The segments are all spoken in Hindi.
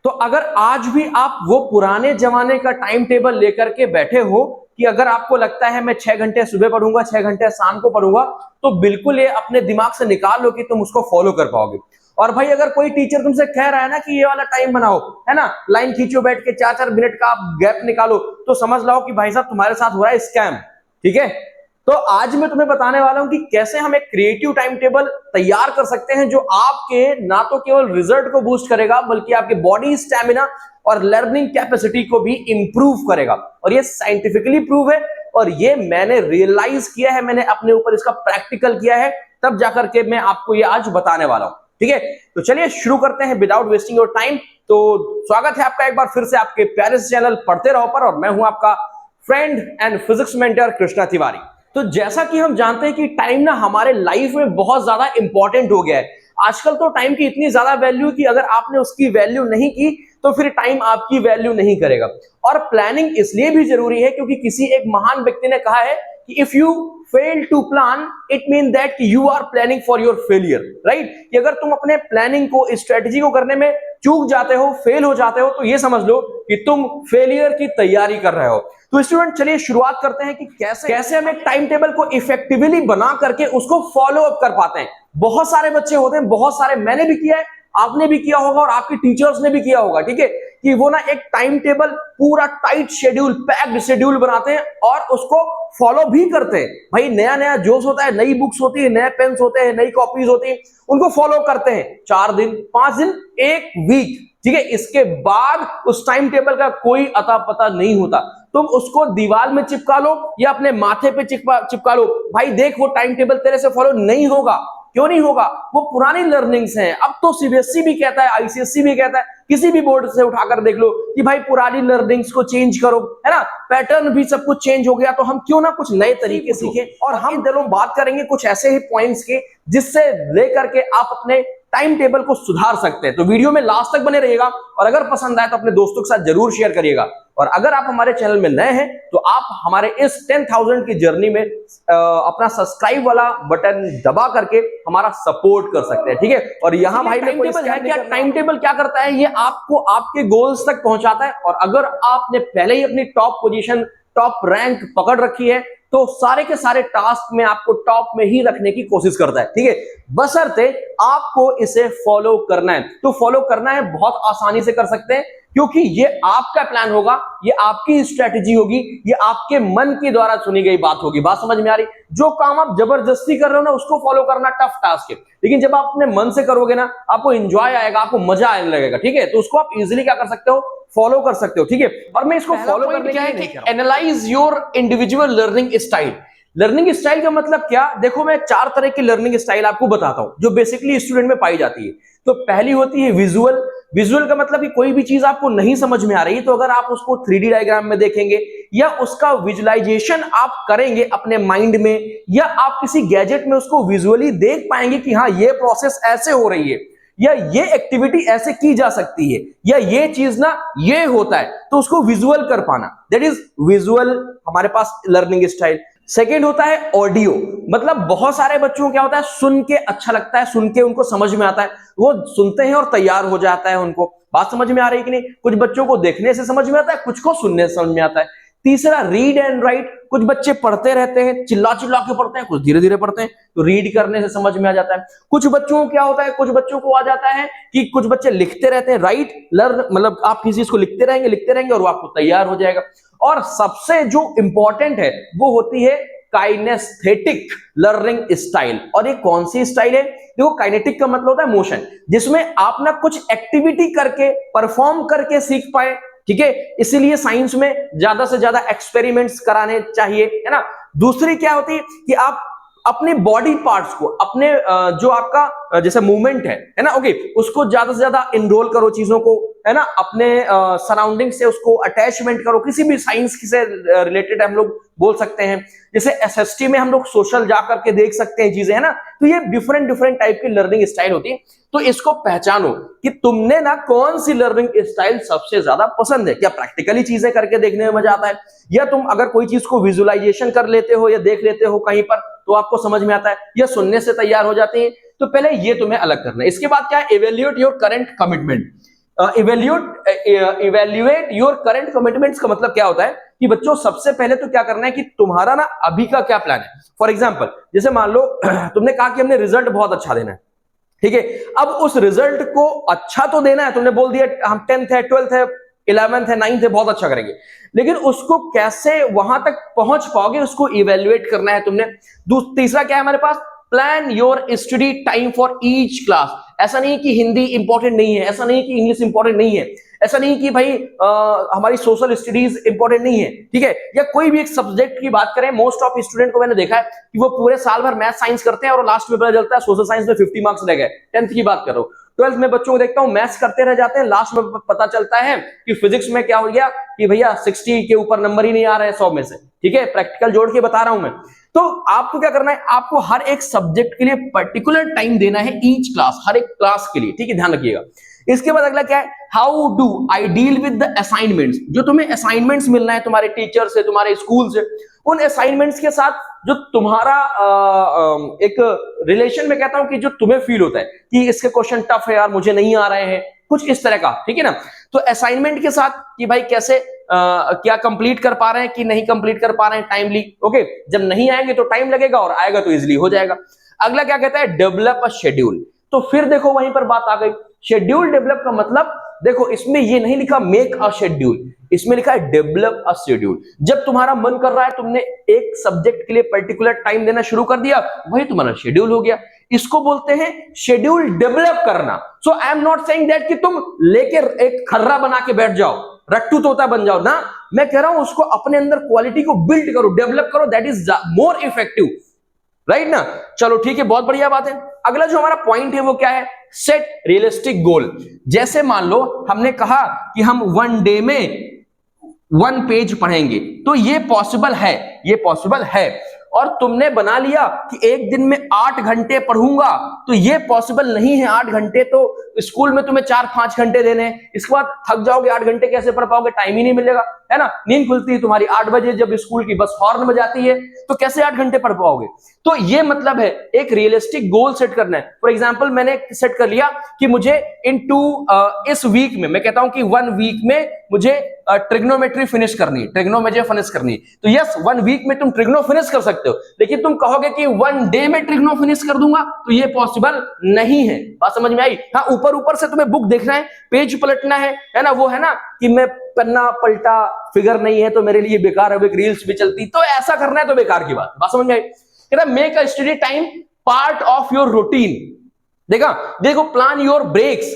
तो अगर आज भी आप वो पुराने जमाने का टाइम टेबल लेकर के बैठे हो कि अगर आपको लगता है मैं 6 घंटे सुबह पढ़ूंगा, 6 घंटे शाम को पढ़ूंगा, तो बिल्कुल ये अपने दिमाग से निकाल लो कि तुम उसको फॉलो कर पाओगे। और भाई अगर कोई टीचर तुमसे कह रहा है ना कि ये वाला टाइम बनाओ, है ना, लाइन खींचो बैठ के 4-4 मिनट का आप गैप निकालो, तो समझ लो कि भाई साहब तुम्हारे साथ हो रहा है स्कैम। ठीक है, तो आज मैं तुम्हें बताने वाला हूं कि कैसे हम एक क्रिएटिव टाइम टेबल तैयार कर सकते हैं जो आपके ना तो केवल रिजल्ट को बूस्ट करेगा बल्कि आपके बॉडी स्टैमिना और लर्निंग कैपेसिटी को भी इंप्रूव करेगा। और ये साइंटिफिकली प्रूव है और ये मैंने रियलाइज किया है, मैंने अपने ऊपर इसका प्रैक्टिकल किया है, तब जाकर के मैं आपको ये आज बताने वाला हूं। ठीक है, तो चलिए शुरू करते हैं विदाउट वेस्टिंग योर टाइम। तो स्वागत है आपका एक बार फिर से आपके प्यारे से चैनल पढ़ते रहो पर, और मैं हूं आपका friend and physics mentor Krishna Tiwari. तो जैसा कि हम जानते हैं कि टाइम ना हमारे लाइफ में बहुत ज्यादा इंपॉर्टेंट हो गया है। आजकल तो टाइम की इतनी ज्यादा वैल्यू कि अगर आपने उसकी वैल्यू नहीं की तो फिर टाइम आपकी वैल्यू नहीं करेगा। और प्लानिंग इसलिए भी जरूरी है क्योंकि किसी एक महान व्यक्ति ने कहा है कि if you fail to plan it mean that you are planning for your failure, right. कि अगर तुम अपने प्लानिंग को, स्ट्रेटजी को करने में चूक जाते हो, फेल हो जाते हो, तो ये समझ लो कि तुम फेलियर की तैयारी कर रहे हो। तो स्टूडेंट चलिए शुरुआत करते हैं कि कैसे हम एक टाइम टेबल को इफेक्टिवली बना करके उसको फॉलो अप कर पाते हैं। बहुत सारे बच्चे होते हैं, बहुत सारे, मैंने भी किया है, आपने भी किया होगा और आपके टीचर्स ने भी किया होगा। ठीक है, कि वो ना एक टाइम टेबल पूरा टाइट शेड्यूल, पैक्ड शेड्यूल बनाते हैं और उसको फॉलो भी करते हैं। भाई नया नया जोश होता है, नई बुक्स होती है, नए पेन्स होते हैं, नई कॉपीज होती है, उनको फॉलो करते हैं 4 दिन, 5 दिन, 1 वीक। ठीक है, इसके बाद उस टाइम टेबल का कोई अता पता नहीं होता। तुम उसको दीवार में चिपका लो या अपने माथे पे चिपका लो, भाई देख वो टाइम टेबल तेरे से फॉलो नहीं होगा। क्यों नहीं होगा? वो पुरानी लर्निंग्स हैं। अब तो सीबीएसई भी कहता है, आईसीएसई भी कहता है, किसी भी बोर्ड से उठाकर देख लो कि भाई पुरानी लर्निंग्स को चेंज करो, है ना, पैटर्न भी सब कुछ चेंज हो गया, तो हम क्यों ना कुछ नए तरीके सीखें। और हम दोनों बात करेंगे कुछ ऐसे ही पॉइंट्स के जिससे लेकर के आप अपने टाइम टेबल को सुधार सकते हैं। तो वीडियो में लास्ट तक बने रहिएगा और अगर पसंद आए तो अपने दोस्तों के साथ जरूर शेयर करिएगा। और अगर आप हमारे चैनल में नए हैं तो आप हमारे इस 10,000 की जर्नी में अपना सब्सक्राइब वाला बटन दबा करके हमारा सपोर्ट कर सकते हैं। ठीक है, और यहाँ भाई टाइम टेबल है क्या, टाइम टेबल क्या करता है, ये आपको आपके गोल्स तक पहुंचाता है। और अगर आपने पहले ही अपनी टॉप पोजीशन, टॉप रैंक पकड़ रखी है तो सारे के सारे टास्क में आपको टॉप में ही रखने की कोशिश करता है। ठीक है, बशर्ते आपको इसे फॉलो करना है। तो फॉलो करना है बहुत आसानी से कर सकते हैं क्योंकि ये आपका प्लान होगा, ये आपकी स्ट्रेटजी होगी, ये आपके मन के द्वारा चुनी गई बात होगी। बात समझ में आ रही? जो काम आप जबरदस्ती कर रहे हो ना उसको फॉलो करना टफ टास्क है, लेकिन जब आप अपने मन से करोगे ना आपको एंजॉय आएगा, आपको मजा आने लगेगा। ठीक है, तो उसको आप इजीली क्या कर सकते हो, फॉलो कर सकते हो। ठीक है, और मैं इसको फॉलो करने क्या है कि analyse your individual learning style. Learning style का मतलब क्या? देखो मैं 4 तरह की लर्निंग स्टाइल आपको बताता हूं जो बेसिकली स्टूडेंट में पाई जाती है। तो पहली होती है विजुअल। विजुअल का मतलब कि कोई भी चीज आपको नहीं समझ में आ रही तो अगर आप उसको 3D डायग्राम में देखेंगे या उसका विजुअलाइजेशन आप करेंगे अपने माइंड में, या आप किसी गैजेट में उसको विजुअली देख पाएंगे कि हाँ ये प्रोसेस ऐसे हो रही है, या ये एक्टिविटी ऐसे की जा सकती है, या ये चीज ना ये होता है, तो उसको विजुअल कर पाना, दैट इज विजुअल हमारे पास लर्निंग स्टाइल। सेकेंड होता है ऑडियो। मतलब बहुत सारे बच्चों को क्या होता है, सुन के अच्छा लगता है, सुन के उनको समझ में आता है, वो सुनते हैं और तैयार हो जाता है उनको। बात समझ में आ रही है कि नहीं? कुछ बच्चों को देखने से समझ में आता है, कुछ को सुनने से समझ में आता है। तीसरा रीड एंड राइट। कुछ बच्चे पढ़ते रहते हैं, चिल्ला चिल्ला के पढ़ते हैं, कुछ धीरे धीरे पढ़ते हैं, तो रीड करने से समझ में आ जाता है। कुछ बच्चों को क्या होता है, कुछ बच्चों को आ जाता है कि कुछ बच्चे लिखते रहते हैं, राइट लर्न, मतलब आप किसी चीज को लिखते रहेंगे और वो आपको तैयार हो जाएगा। और सबसे जो इंपॉर्टेंट है वो होती है काइनेस्थेटिक लर्निंग स्टाइल। और ये कौन सी स्टाइल है? देखो काइनेटिक का मतलब होता है मोशन, जिसमें आप ना कुछ एक्टिविटी करके, परफॉर्म करके सीख पाए। ठीक है, इसीलिए साइंस में ज्यादा से ज्यादा एक्सपेरिमेंट्स कराने चाहिए, है ना। दूसरी क्या होती है कि आप अपने बॉडी पार्ट्स को, अपने जो आपका जैसे मूवमेंट है ना, ओके, उसको ज्यादा से ज्यादा इनरोल करो चीजों को, है ना, अपने सराउंडिंग से उसको अटैचमेंट करो। किसी भी साइंस से रिलेटेड हम लोग बोल सकते हैं, जैसे एसएसटी में हम लोग सोशल जा करके देख सकते हैं चीजें, है ना। तो ये डिफरेंट डिफरेंट टाइप की लर्निंग स्टाइल होती है। तो इसको पहचानो कि तुमने ना कौन सी लर्निंग स्टाइल सबसे ज्यादा पसंद है। क्या प्रैक्टिकली चीजें करके देखने में मजा आता है, या तुम अगर कोई चीज को विजुअलाइजेशन कर लेते हो या देख लेते हो कहीं पर तो आपको समझ में आता है, या सुनने से तैयार हो जाते हैं। तो पहले ये तुम्हें अलग करना है। इसके बाद क्या है, evaluate your current commitment. Evaluate your current commitments का मतलब क्या होता है कि बच्चों सबसे पहले तो क्या करना है कि तुम्हारा ना अभी का क्या प्लान है। फॉर एग्जाम्पल जैसे मान लो तुमने कहा कि हमने रिजल्ट बहुत अच्छा देना है, ठीक है। अब उस रिजल्ट को अच्छा तो देना है, तुमने बोल दिया हम 10th है 12th है 11th है 9th है बहुत अच्छा करेंगे, लेकिन उसको कैसे वहां तक पहुंच पाओगे उसको इवेल्युएट करना है तुमने। तीसरा क्या है हमारे पास, plan your study time for each class. ऐसा नहीं कि हिंदी इंपॉर्टेंट नहीं है, ऐसा नहीं कि इंग्लिश इंपॉर्टेंट नहीं है, ऐसा नहीं कि भाई हमारी सोशल स्टडीज इंपॉर्टेंट नहीं है, ठीक है। या कोई भी एक सब्जेक्ट की बात करें, मोस्ट ऑफ स्टूडेंट को मैंने देखा है कि वो पूरे साल भर मैथ साइंस करते हैं और लास्ट में पता चलता है सोशल साइंस में 50 मार्क्स रह गए। 10th की बात करो, 12th में बच्चों को देखता हूं मैथ्स करते रह जाते हैं, लास्ट में पता चलता है कि फिजिक्स में क्या हो गया कि भैया 60 के ऊपर नंबर ही नहीं आ रहे हैं 100 में से, ठीक है। प्रैक्टिकल जोड़ के बता रहा हूं मैं। तो आपको क्या करना है, आपको हर एक सब्जेक्ट के लिए पर्टिकुलर टाइम देना है, ईच क्लास, हर एक क्लास के लिए, ठीक है, ध्यान रखिएगा। इसके बाद अगला क्या है, how do I deal with the assignments. जो तुम्हें असाइनमेंट्स मिलना है तुम्हारे टीचर से, तुम्हारे स्कूल से, उन असाइनमेंट्स के साथ जो तुम्हारा एक रिलेशन में कहता हूं कि जो तुम्हें फील होता है कि इसके क्वेश्चन टफ है यार, मुझे नहीं आ रहे हैं, कुछ इस तरह का, ठीक है ना। तो असाइनमेंट के साथ कि भाई कैसे क्या कंप्लीट कर पा रहे हैं कि नहीं कंप्लीट कर पा रहे हैं टाइमली, ओके। जब नहीं आएंगे तो टाइम लगेगा और आएगा तो इजीली हो जाएगा। अगला क्या कहता है, डेवलप अ शेड्यूल। तो फिर देखो वहीं पर बात आ गई, शेड्यूल डेवलप का मतलब देखो इसमें ये नहीं लिखा मेक अ शेड्यूल, इसमें लिखा है डेवलप अ शेड्यूल। जब तुम्हारा मन कर रहा है तुमने एक सब्जेक्ट के लिए पर्टिकुलर टाइम देना शुरू कर दिया, वही तुम्हारा शेड्यूल हो गया। इसको बोलते हैं शेड्यूल डेवलप करना। So I am not saying that कि तुम लेकर एक खर्रा बना के बैठ जाओ, रट्टू तोता बन जाओ ना। मैं कह रहा हूं उसको अपने अंदर क्वालिटी को बिल्ड करो, डेवलप करो, that is more effective, right ना। चलो ठीक है, बहुत बढ़िया बात है। अगला जो हमारा पॉइंट है वो क्या है, सेट रियलिस्टिक गोल। जैसे मान लो हमने कहा कि हम 1 डे में 1 पेज पढ़ेंगे, तो ये पॉसिबल है, ये पॉसिबल है। और तुमने बना लिया कि एक दिन में 8 घंटे पढ़ूंगा, तो ये पॉसिबल नहीं है। 8 घंटे तो स्कूल में तुम्हें 4-5 घंटे देने हैं, इसके बाद थक जाओगे, 8 घंटे कैसे पढ़ पाओगे, टाइम ही नहीं मिलेगा, है ना। नींद खुलती है तुम्हारी 8 बजे, जब स्कूल की बस हॉर्न बजाती है, तो कैसे 8 घंटे पढ़ पाओगे। तो ये मतलब है एक रियलिस्टिक गोल सेट करना है। फॉर एग्जाम्पल मैंने सेट कर लिया कि मुझे इस वीक में, मैं कहता हूं कि 1 वीक में मुझे ट्रिग्नोमेट्री फिनिश करनी, ट्रिग्नोमेट्री फिनिश करनी। तो यस, 1 वीक में तुम ट्रिग्नो फिनिश कर सकते हो, लेकिन तुम कहोगे कि 1 डे में ट्रिग्नो फिनिश कर दूंगा, तो ये पॉसिबल नहीं है। बात समझ में आई। हाँ, ऊपर ऊपर से तुम्हें बुक देखना है, पेज पलटना है ना, वो है ना कि मैं पन्ना पलटा, फिगर नहीं है तो मेरे लिए बेकार है, एक रील्स भी चलती, तो ऐसा करना है तो बेकार की बात समझ में आई। Make a study time part of your routine. देखो प्लान योर ब्रेक्स।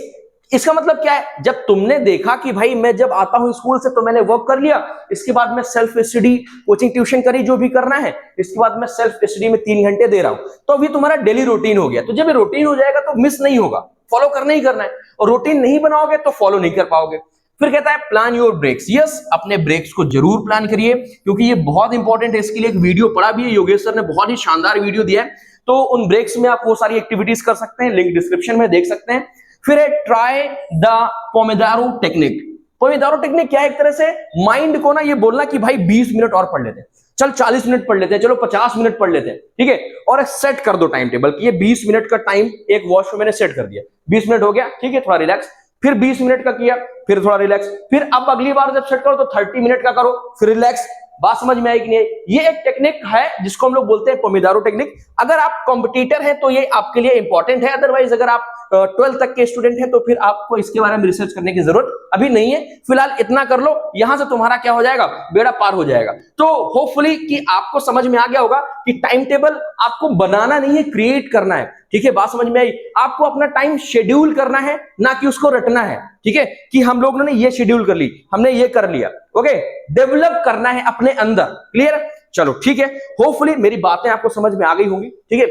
इसका मतलब क्या है, जब तुमने देखा कि भाई मैं जब आता हूं स्कूल से तो मैंने वर्क कर लिया, इसके बाद मैं सेल्फ स्टडी, कोचिंग ट्यूशन करी, जो भी करना है, इसके बाद मैं सेल्फ स्टडी में 3 घंटे दे रहा हूं, तो अभी तुम्हारा डेली रूटीन हो गया। तो जब रूटीन हो जाएगा तो मिस नहीं होगा, फॉलो करना ही करना है। और रूटीन नहीं बनाओगे तो फॉलो नहीं कर पाओगे। फिर कहता है प्लान योर ब्रेक्स। यस, अपने ब्रेक्स को जरूर प्लान करिए, क्योंकि ये बहुत इंपॉर्टेंट है। इसके लिए एक वीडियो पड़ा भी है, योगेश सर ने बहुत ही शानदार वीडियो दिया है। तो उन ब्रेक्स में आप वो सारी एक्टिविटीज कर सकते हैं, लिंक डिस्क्रिप्शन में देख सकते हैं। फिर है try the Pomodoro technique. Pomodoro technique क्या है, एक तरह से माइंड को ना ये बोलना कि भाई 20 मिनट और पढ़ लेते हैं, चल 40 मिनट पढ़ लेते हैं, चलो 50 मिनट पढ़ लेते हैं, ठीक है। और सेट कर दो टाइम टेबल कि ये 20 मिनट का टाइम एक वॉच में मैंने सेट कर दिया, 20 मिनट हो गया, ठीक है, थोड़ा रिलैक्स। फिर 20 मिनट का किया, फिर थोड़ा रिलैक्स, फिर अब अगली बार जब सेट करो तो 30 मिनट का करो, फिर रिलैक्स। बात समझ में आई कि नहीं? ये एक टेक्निक है जिसको हम लोग बोलते हैं पोमोडोरो टेक्निक। अगर आप कॉम्पिटिटर हैं तो ये आपके लिए इंपॉर्टेंट है, अदरवाइज अगर आप 12 तक के स्टूडेंट हैं तो फिर आपको इसके बारे में रिसर्च करने की जरूरत अभी नहीं है। फिलहाल इतना कर लो, यहां से तुम्हारा क्या हो जाएगा, बेड़ा पार हो जाएगा। तो होपफुली कि आपको समझ में आ गया होगा कि टाइम टेबल आपको बनाना नहीं है, क्रिएट करना है, ठीक है। बात समझ में आई। आपको अपना टाइम शेड्यूल करना है, ना कि उसको रटना है, ठीक है, कि हम लोगों ने ये शेड्यूल कर ली, हमने ये कर लिया, ओके। डेवलप करना है अपने अंदर, क्लियर। चलो ठीक है, होपफुली मेरी बातें आपको समझ में आ गई होंगी, ठीक है।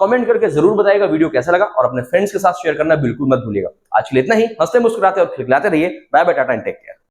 कमेंट करके जरूर बताइएगा वीडियो कैसा लगा, और अपने फ्रेंड्स के साथ शेयर करना बिल्कुल मत भूलिएगा। आज के लिए इतना ही। हंसते मुस्कुराते और खिलखिलाते रहिए। Bye bye, tata and take care.